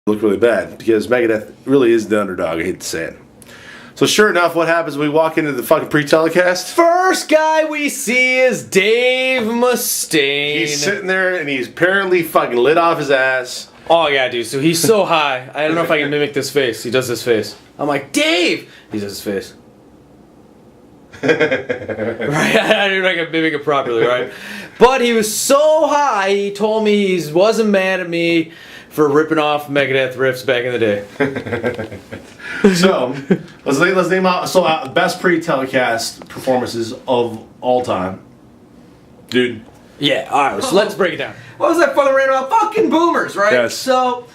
look really bad because Megadeth really is the underdog. I hate to say it. So sure enough, what happens when we walk into the fucking pre-telecast? First guy we see is Dave Mustaine. He's sitting there and he's apparently fucking lit off his ass. Oh yeah, dude. So he's so high. I don't know if I can mimic this face. He does this face. I'm like, Dave! He does his face. Right? I don't know if I can mimic it properly, right? But he was so high, he told me he wasn't mad at me for ripping off Megadeth riffs back in the day. So, let's name out best pre-telecast performances of all time. Dude. Yeah, alright, so let's break it down. What was that fucking random about? Fucking boomers, right? Yes. So,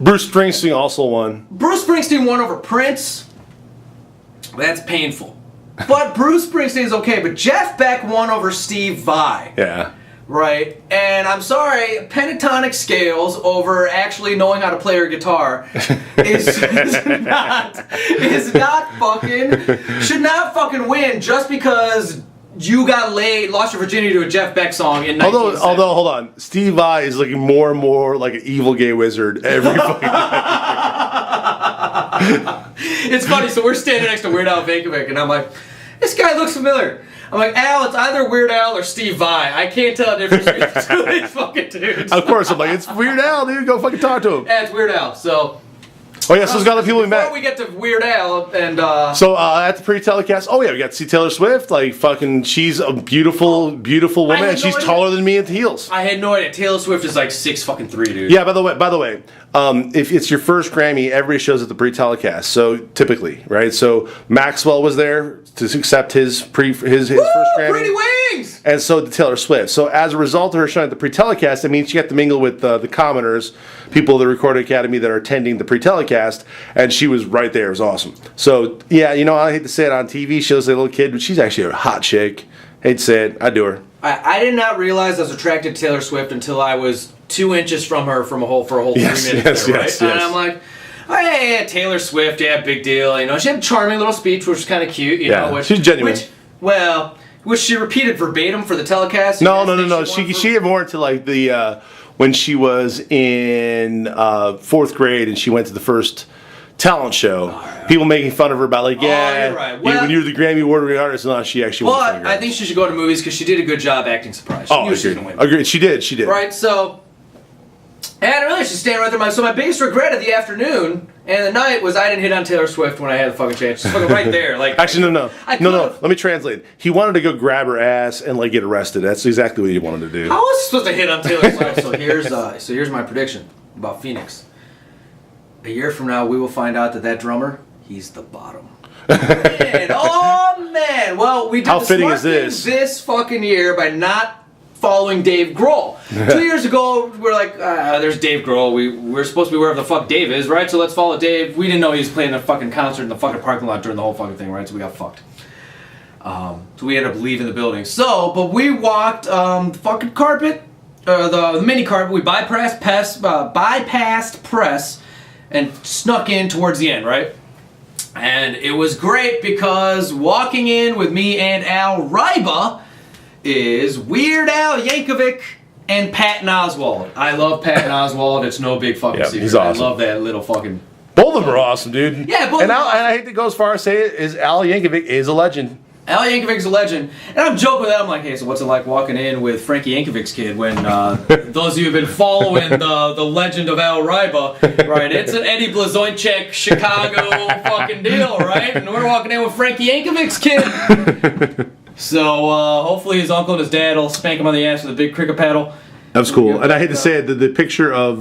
Bruce Springsteen also won. Bruce Springsteen won over Prince. That's painful. But Bruce Springsteen's okay, but Jeff Beck won over Steve Vai. Yeah. Right? And I'm sorry, pentatonic scales over actually knowing how to play your guitar is not fucking, should not fucking win just because you got laid, lost your virginity to a Jeff Beck song in 1970. Although, hold on. Steve Vai is looking more and more like an evil gay wizard every fucking night. It's funny, so we're standing next to Weird Al Yankovic, and I'm like, this guy looks familiar. I'm like, Al, it's either Weird Al or Steve Vai. I can't tell the difference between the two of these fucking dudes. Of course, I'm like, it's Weird Al, dude. Go fucking talk to him. Yeah, it's Weird Al, so... Oh, yeah, so it's got the people we met. Before we get to Weird Al, and, So, at the pre-telecast, oh, yeah, we got to see Taylor Swift. Like, fucking, she's a beautiful, beautiful woman, and she's taller than me at the heels. I had no idea. Taylor Swift is like 6'3", dude. Yeah, by the way, if it's your first Grammy, everybody shows at the pre-telecast. So, typically, right? So, Maxwell was there to accept his first Grammy. Pretty Wings! And so did Taylor Swift. So as a result of her showing at the pre-telecast, it means she got to mingle with the commoners, people of the Recording Academy that are attending the pre-telecast, and she was right there. It was awesome. So, yeah, you know, I hate to say it on TV, she looks like a little kid, but she's actually a hot chick. Hate to say it. I do her. I did not realize I was attracted to Taylor Swift until I was 2 inches from her for a whole 3 minutes. Right? And I'm like, oh, yeah, Taylor Swift, yeah, big deal. You know, she had a charming little speech, which was kind of cute. You know, she's genuine. Which she repeated verbatim for the telecast. No. She had more to like the when she was in 4th grade and she went to the first talent show. Right. People making fun of her about like, yeah, you're right. Well, when you're the Grammy award-winning artist, no, she actually won. But I think she should go to movies because she did a good job acting surprised. Agreed. She did. Right. So. And I didn't realize she's standing right there. So my biggest regret of the afternoon and the night was I didn't hit on Taylor Swift when I had the fucking chance. She's fucking right there. Like, actually, no. Let me translate. He wanted to go grab her ass and like get arrested. That's exactly what he wanted to do. How was I supposed to hit on Taylor Swift? So here's my prediction about Phoenix. A year from now, we will find out that drummer, he's the bottom. Man. Well, we did How the fitting smart is this? thing this fucking year by not following Dave Grohl. 2 years ago, we're like, there's Dave Grohl. We're supposed to be wherever the fuck Dave is, right? So let's follow Dave. We didn't know he was playing a fucking concert in the fucking parking lot during the whole fucking thing, right? So we got fucked. So we ended up leaving the building. But we walked the fucking carpet, the mini carpet. We bypassed press and snuck in towards the end, right? And it was great because walking in with me and Al Ryba is Weird Al Yankovic and Patton Oswalt. I love Patton Oswalt. It's no big fucking secret. He's awesome. I love that little fucking... Both of them are awesome, dude. Yeah, both and I hate to go as far as say it, is Al Yankovic is a legend. Al Yankovic's a legend. And I'm joking with that. I'm like, hey, so what's it like walking in with Frankie Yankovic's kid when those of you who have been following the legend of Al Ryba, right? It's an Eddie Blazonczyk Chicago fucking deal, right? And we're walking in with Frankie Yankovic's kid. So hopefully his uncle and his dad will spank him on the ass with a big cricket paddle. That was cool. And I hate to say it, the picture of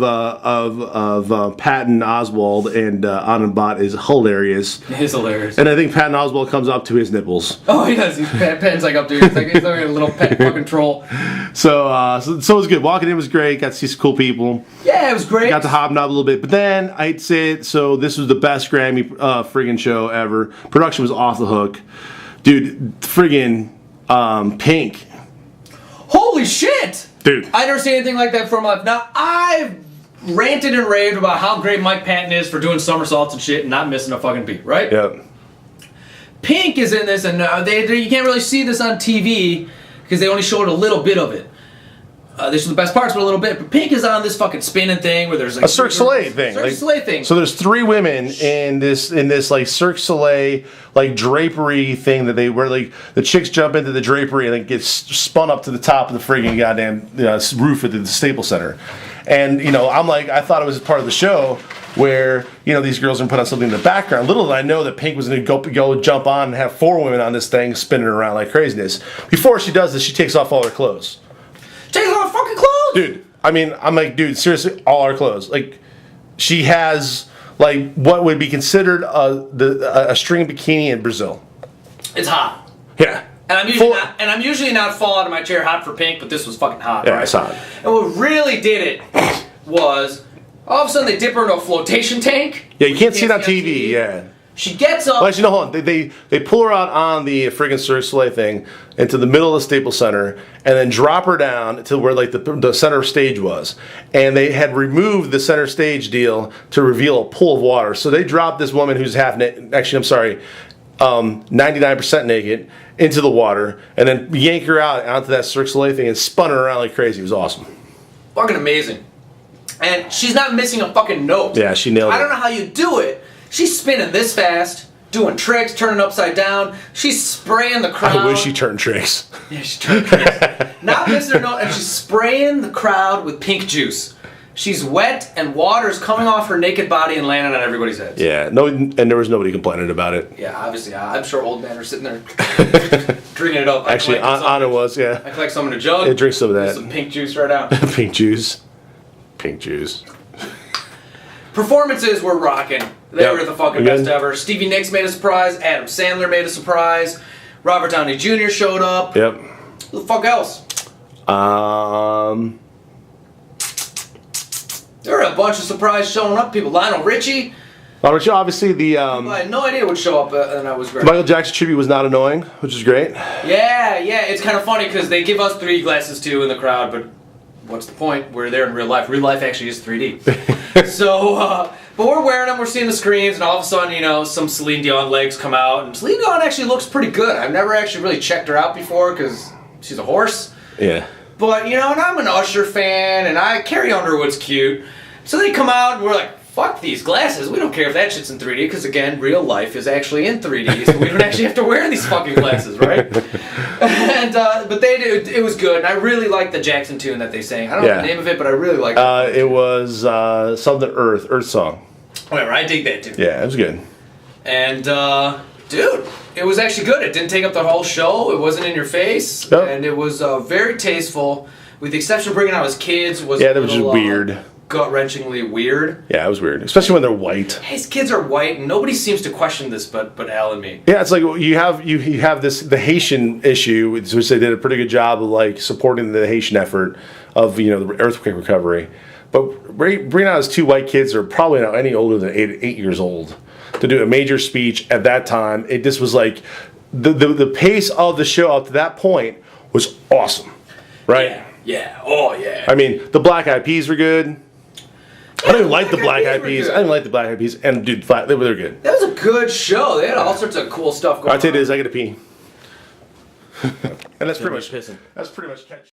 Patton Oswalt and Anand is hilaririous. It is hilarious. And I think Patton Oswalt comes up to his nipples. Oh, he does. Patton's like up there. He's like a little pet fucking troll. So it was good. Walking in was great. Got to see some cool people. Yeah, it was great. Got to hobnob a little bit. But then, I hate to say it, so this was the best Grammy friggin' show ever. Production was off the hook. Dude, friggin' Pink. Holy shit! Dude. I never seen anything like that from life. Now, I've ranted and raved about how great Mike Patton is for doing somersaults and shit and not missing a fucking beat, right? Yep. Pink is in this, and you can't really see this on TV because they only showed a little bit of it. This is the best parts, but a little bit. But Pink is on this fucking spinning thing where there's like a Cirque du Soleil thing. Cirque du Soleil thing. So there's 3 women in this like Cirque du Soleil like drapery thing that they where like the chicks jump into the drapery and then get spun up to the top of the friggin' goddamn roof at the Staples Center. And I'm like, I thought it was part of the show where these girls are gonna put on something in the background. Little did I know that Pink was gonna go jump on and have 4 women on this thing spinning around like craziness. Before she does this, she takes off all her clothes. Take off her fucking clothes, dude. I mean, I'm like, dude, seriously, all our clothes. Like, she has like what would be considered a string bikini in Brazil. It's hot. Yeah. And I'm usually not fall out of my chair hot for Pink, but this was fucking hot. Yeah, right? it's hot. And what really did it was all of a sudden they dip her into a flotation tank. Yeah, you can't see it on TV. Yeah. She gets up. Well, actually, no, hold on. They pull her out on the friggin' Cirque du Soleil thing into the middle of the Staples Center and then drop her down to where like the center stage was. And they had removed the center stage deal to reveal a pool of water. So they dropped this woman who's half naked. Actually, I'm sorry, 99% naked into the water and then yank her out onto that Cirque du Soleil thing and spun her around like crazy. It was awesome. Fucking amazing. And she's not missing a fucking note. Yeah, she nailed it. I don't know how you do it. She's spinning this fast, doing tricks, turning upside down. She's spraying the crowd. I wish she turned tricks. Yeah, she turned tricks. Not missing her note, and she's spraying the crowd with pink juice. She's wet, and water's coming off her naked body and landing on everybody's heads. Yeah, no, and there was nobody complaining about it. Yeah, obviously. I'm sure old men are sitting there drinking it up. Actually, Anna was, yeah. I collect some in a jug. Yeah, drink some of that. Some pink juice right out. Pink juice. Pink juice. Performances were rocking. They were the fucking Again. best ever. Stevie Nicks made a surprise. Adam Sandler made a surprise. Robert Downey Jr. showed up. Yep. Who the fuck else? There were a bunch of surprises showing up. People. Lionel Richie. Obviously, the I had no idea would show up, and that was great. Michael Jackson tribute was not annoying, which is great. Yeah. It's kind of funny because they give us 3D glasses too in the crowd, but what's the point? We're there in real life. Real life actually is 3D. So, but we're wearing them. We're seeing the screens, and all of a sudden, some Celine Dion legs come out, and Celine Dion actually looks pretty good. I've never actually really checked her out before because she's a horse. Yeah. But and I'm an Usher fan, and Carrie Underwood's cute. So they come out, and we're like, fuck these glasses. We don't care if that shit's in 3D, because again, real life is actually in 3D, so we don't actually have to wear these fucking glasses, right? And but they did. It was good, and I really liked the Jackson tune that they sang. I don't know the name of it, but I really liked it. It was something Earth song. Whatever, I dig that too. Yeah, it was good. And dude, it was actually good. It didn't take up the whole show. It wasn't in your face, Nope. and it was very tasteful. With the exception of bringing out his kids, was Yeah, that was just weird. Gut-wrenchingly weird. Yeah, it was weird, especially when they're white. His kids are white, and nobody seems to question this, but Al and me. Yeah, it's like you have the Haitian issue, which they did a pretty good job of like supporting the Haitian effort of the earthquake recovery. But bringing out his 2 white kids that are probably not any older than 8 years old to do a major speech at that time, it just was like the pace of the show up to that point was awesome, right? Yeah. Oh yeah. I mean, the Black Eyed Peas were good. I don't even like the Black Eyed Peas. I didn't like the Black Eyed Peas, and dude, they were good. That was a good show. They had all sorts of cool stuff going on. I'll tell you this, I gotta pee. And that's pretty much pissing. That's pretty much catch.